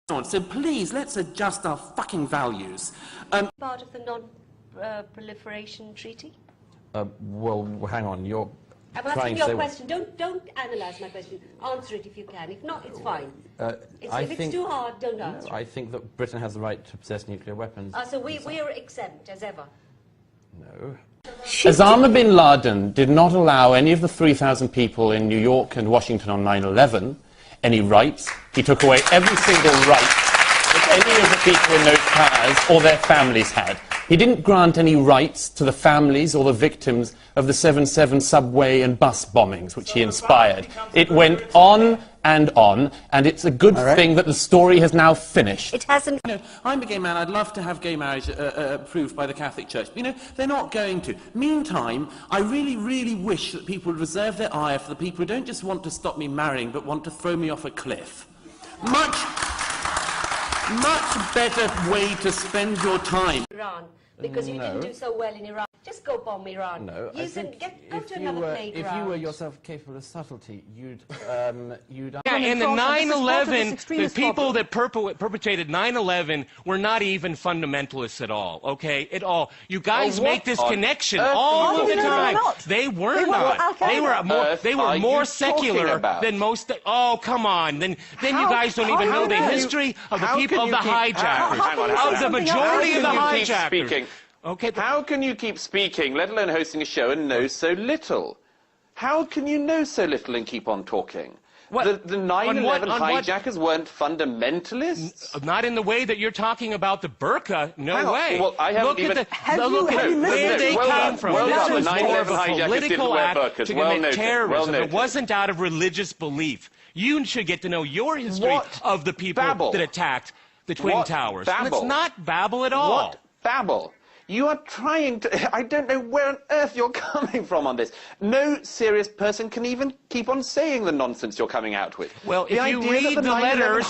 So please, let's adjust our fucking values. Part of the non-proliferation treaty? Well, hang on, you're I'm asking your question. Don't analyse my question. Answer it if you can. If not, it's fine. If it's too hard, don't answer. I think that Britain has the right to possess nuclear weapons. So we are exempt, as ever? No. Osama bin Laden did not allow any of the 3,000 people in New York and Washington on 9/11 any rights. He took away every single right that any of the people in those cars or their families had. He didn't grant any rights to the families or the victims of the 7/7 subway and bus bombings, which he inspired. It went on, and it's a good thing that the story has now finished. It hasn't. You know, I'm a gay man. I'd love to have gay marriage approved by the Catholic Church. But, you know, they're not going to. Meantime, I really, really wish that people would reserve their ire for the people who don't just want to stop me marrying, but want to throw me off a cliff. Much better way to spend your time. Iran, because you didn't do so well in Iraq. Just go bomb Iran. No, I think go to another playground. if you were yourself capable of subtlety, you'd Yeah, in the 9/11, the people that perpetrated 9/11 were not even fundamentalists at all, okay? At all. You guys make this connection all the time. They were not. They were more secular than most. Oh, come on. Then you guys don't even know the history of the people, of the hijackers, of the majority of the hijackers. Okay. How can you keep speaking, let alone hosting a show, and know so little? How can you know so little and keep on talking? The 9/11 hijackers weren't fundamentalists? Not in the way that you're talking about the burqa. No way. Well, I haven't look at where they came from. This was more of a political act to commit terrorism. It wasn't out of religious belief. You should get to know your history of the people that attacked the Twin Towers. And it's not babble at all. What babble? You are trying to... I don't know where on earth you're coming from on this. No serious person can even keep on saying the nonsense you're coming out with. Well, if you read the letters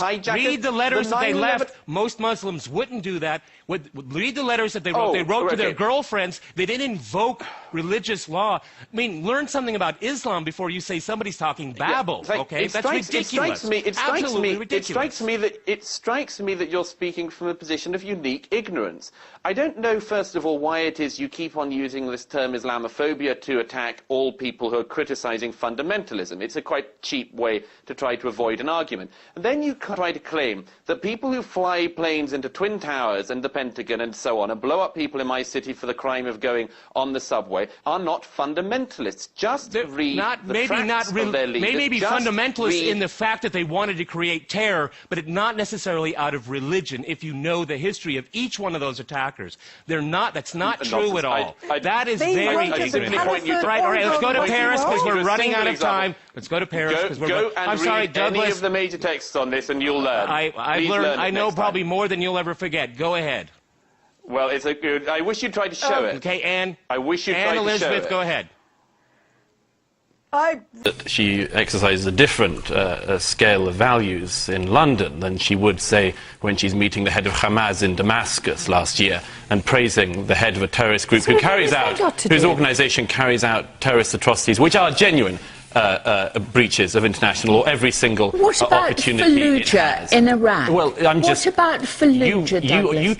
that they left, most Muslims wouldn't do that. Read the letters that they wrote. They wrote to their girlfriends. They didn't invoke religious law. I mean, learn something about Islam before you say somebody's talking babble, okay? That's ridiculous. Absolutely ridiculous. It strikes me that you're speaking from a position of unique ignorance. I don't know, first of all, why it is you keep on using this term Islamophobia to attack all people who are criticizing fundamentalism. It's a quite cheap way to try to avoid an argument. And then you try to claim that people who fly planes into Twin Towers and the Pentagon and so on and blow up people in my city for the crime of going on the subway are not fundamentalists. Just read the facts of their leaders. Maybe fundamentalists in the fact that they wanted to create terror, but not necessarily out of religion. If you know the history of each one of those attackers, they're not. That's not true at all. That is very ignorant. Right. All right. Let's go to Paris because we're running out of time. Let's go to Paris because we're. Go and read any of the major texts on this, and you'll learn. I've learned. I know probably more than you'll ever forget. Go ahead. Well, it's a good. I wish you'd try to show it. Okay, Anne. I wish you'd try to show it. Elizabeth, go ahead. That she exercises a different scale of values in London than she would, say, when she's meeting the head of Hamas in Damascus last year and praising the head of a terrorist group whose organisation carries out terrorist atrocities, which are genuine breaches of international law every single opportunity it has. In Iraq? Well, what about Fallujah, Douglas? You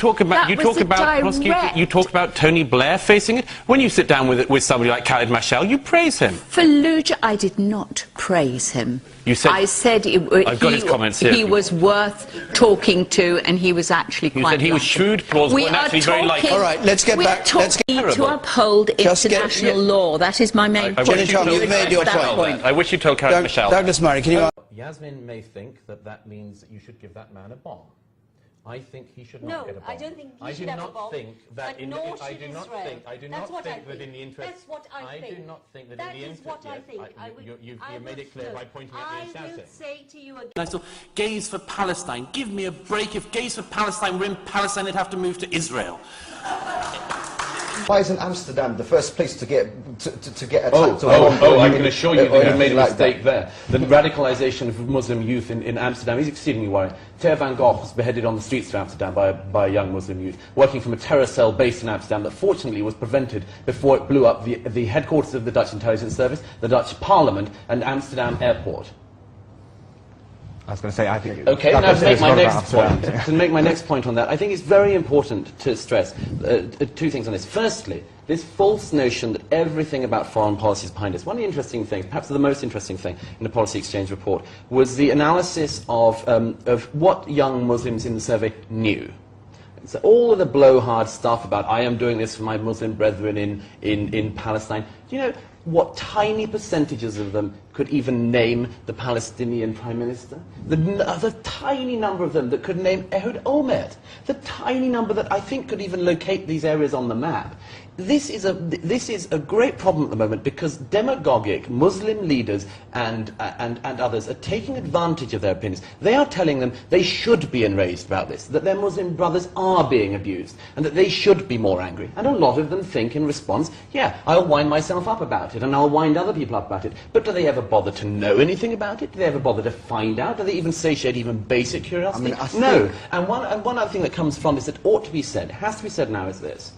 talk about Tony Blair facing it. When you sit down with somebody like Khalid Mashal, you praise him. Fallujah, I did not praise him. You said, I said I've got his comments here. He was worth talking to, and he was actually quite. You said he was shrewd, plausible, and actually very likely. All right, let's get back. Let's get to uphold international law. That is my main point. You've made your point. I wish you told Khalid Mashal. Douglas Murray, can you... Yasmin may think that means that you should give that man a bomb. I think he should not get a bomb. No, I don't think he should have a bomb. I do not think that in the interest... That's what I think. I do not think that that in the is what I think. You've made it clear by pointing at me and shouting. I will say to you again... I saw gays for Palestine. Give me a break. If gays for Palestine were in Palestine, they'd have to move to Israel. Why isn't Amsterdam the first place to get attacked? I can assure you that you made a mistake there. The radicalisation of Muslim youth in Amsterdam is exceedingly worrying. Theo van Gogh was beheaded on the streets of Amsterdam by a young Muslim youth, working from a terror cell based in Amsterdam that fortunately was prevented before it blew up the headquarters of the Dutch intelligence service, the Dutch parliament, and Amsterdam airport. I was going to say, I think... Okay, now to make my next point, to make my next point on that, I think it's very important to stress two things on this. Firstly, this false notion that everything about foreign policy is behind us. One of the interesting things, perhaps the most interesting thing in the Policy Exchange report, was the analysis of what young Muslims in the survey knew. So all of the blowhard stuff about, I am doing this for my Muslim brethren in Palestine, do you know what tiny percentages of them could even name the Palestinian Prime Minister? The tiny number of them that could name Ehud Olmert. The tiny number that I think could even locate these areas on the map. This is a great problem at the moment because demagogic Muslim leaders and others are taking advantage of their opinions. They are telling them they should be enraged about this, that their Muslim brothers are being abused, and that they should be more angry. And a lot of them think in response, yeah, I'll wind myself up about it, and I'll wind other people up about it. But do they ever bother to know anything about it? Do they ever bother to find out? Do they even satiate even basic curiosity? No. And one other thing that comes from this that ought to be said, has to be said now, is this.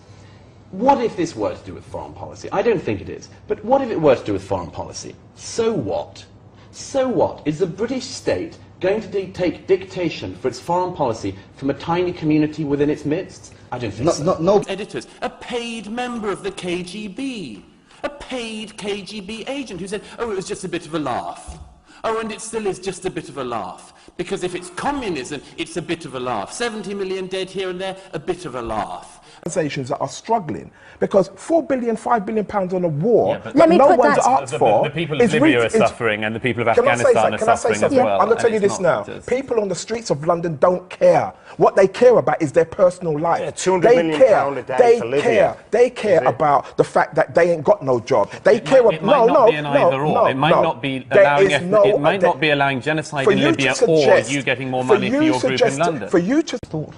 What if this were to do with foreign policy? I don't think it is. But what if it were to do with foreign policy? So what? So what? Is the British state going to take dictation for its foreign policy from a tiny community within its midst? I don't think so. No. Editors, a paid member of the KGB. A paid KGB agent who said, oh, it was just a bit of a laugh. Oh, and it still is just a bit of a laugh. Because if it's communism, it's a bit of a laugh. 70 million dead here and there, a bit of a laugh. Organisations that are struggling because £4 billion, £5 billion on a war that no one's asked for. The people of Libya are suffering and the people of Afghanistan are suffering as well. I'm going to tell you this now. People on the streets of London don't care. What they care about is their personal life. Yeah, £200 million a day for Libya. They care about the fact that they ain't got no job. They care about... It might not be an either or. It might not be allowing... It might not be allowing genocide in Libya or you getting more money for your group in London. For you to thought...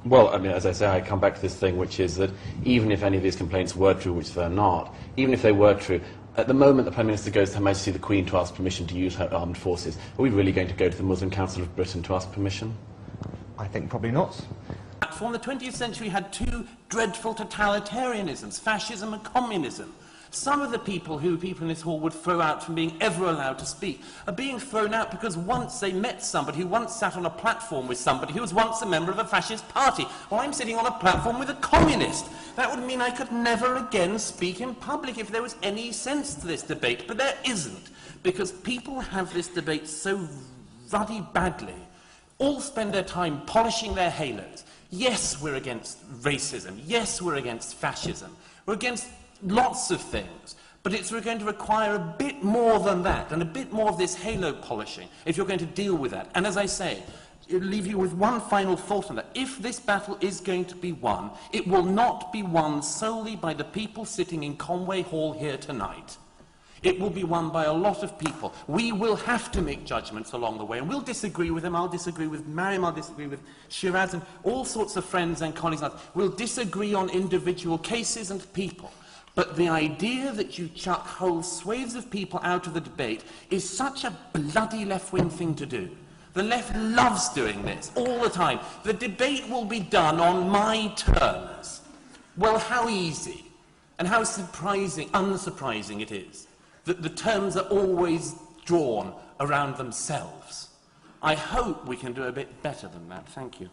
Well, I mean, as I say, I come back to this thing, which is that even if any of these complaints were true, which they're not, even if they were true, at the moment the Prime Minister goes to Her Majesty the Queen to ask permission to use her armed forces, are we really going to go to the Muslim Council of Britain to ask permission? I think probably not. From the 20th century had two dreadful totalitarianisms, fascism and communism. Some of the people in this hall would throw out from being ever allowed to speak are being thrown out because once they met somebody who once sat on a platform with somebody who was once a member of a fascist party. Well, I'm sitting on a platform with a communist. That would mean I could never again speak in public if there was any sense to this debate, but there isn't, because people have this debate so ruddy badly, all spend their time polishing their halos. Yes, we're against racism. Yes, we're against fascism. We're against lots of things, but we're going to require a bit more than that, and a bit more of this halo polishing, if you're going to deal with that. And as I say, it'll leave you with one final thought on that. If this battle is going to be won, it will not be won solely by the people sitting in Conway Hall here tonight. It will be won by a lot of people. We will have to make judgments along the way, and we'll disagree with them. I'll disagree with Mariam, I'll disagree with Shiraz, and all sorts of friends and colleagues. We'll disagree on individual cases and people. But the idea that you chuck whole swathes of people out of the debate is such a bloody left-wing thing to do. The left loves doing this all the time. The debate will be done on my terms. Well, how easy and how unsurprising it is that the terms are always drawn around themselves. I hope we can do a bit better than that. Thank you.